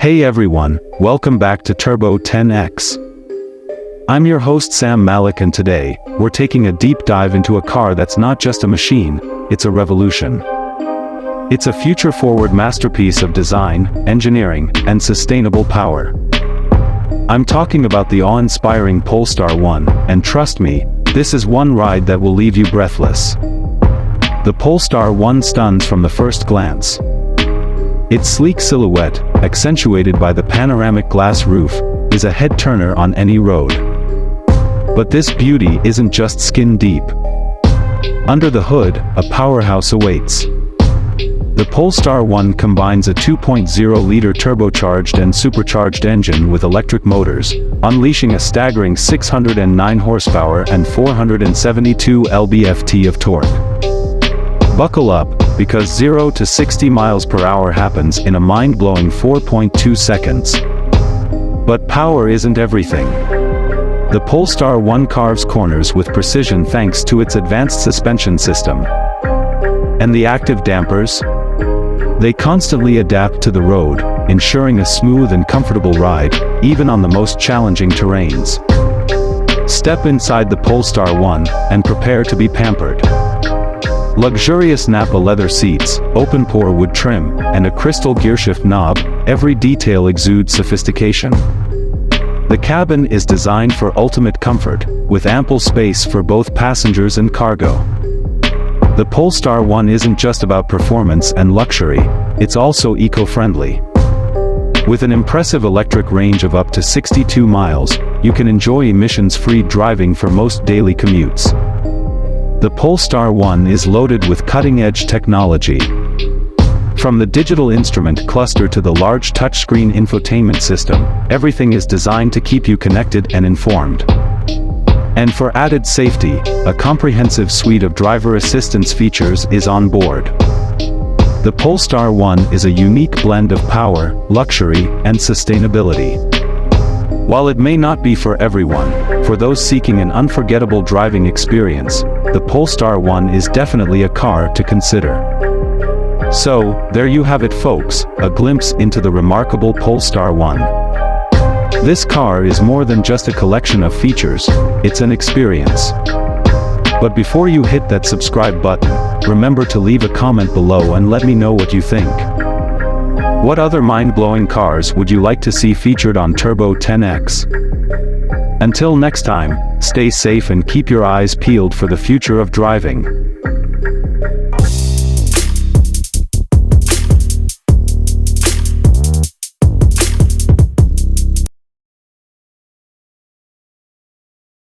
Hey everyone, welcome back to Turbo 10X. I'm your host Sam Malik, and today, we're taking a deep dive into a car that's not just a machine, it's a revolution. It's a future-forward masterpiece of design, engineering, and sustainable power. I'm talking about the awe-inspiring Polestar 1, and trust me, this is one ride that will leave you breathless. The Polestar 1 stuns from the first glance. Its sleek silhouette, accentuated by the panoramic glass roof, is a head-turner on any road. But this beauty isn't just skin deep. Under the hood, a powerhouse awaits. The Polestar 1 combines a 2.0-liter turbocharged and supercharged engine with electric motors, unleashing a staggering 609 horsepower and 472 lb-ft of torque. Buckle up, because 0 to 60 miles per hour happens in a mind-blowing 4.2 seconds. But power isn't everything. The Polestar 1 carves corners with precision thanks to its advanced suspension system. And the active dampers? They constantly adapt to the road, ensuring a smooth and comfortable ride, even on the most challenging terrains. Step inside the Polestar 1, and prepare to be pampered. Luxurious Napa leather seats, open-pore wood trim, and a crystal gearshift knob, every detail exudes sophistication. The cabin is designed for ultimate comfort, with ample space for both passengers and cargo. The Polestar 1 isn't just about performance and luxury, it's also eco-friendly. With an impressive electric range of up to 62 miles, you can enjoy emissions-free driving for most daily commutes. The Polestar 1 is loaded with cutting-edge technology. From the digital instrument cluster to the large touchscreen infotainment system, everything is designed to keep you connected and informed. And for added safety, a comprehensive suite of driver assistance features is on board. The Polestar 1 is a unique blend of power, luxury, and sustainability. While it may not be for everyone, for those seeking an unforgettable driving experience, the Polestar 1 is definitely a car to consider. So, there you have it folks, a glimpse into the remarkable Polestar 1. This car is more than just a collection of features, it's an experience. But before you hit that subscribe button, remember to leave a comment below and let me know what you think. What other mind-blowing cars would you like to see featured on Turbo 10X? Until next time, stay safe and keep your eyes peeled for the future of driving.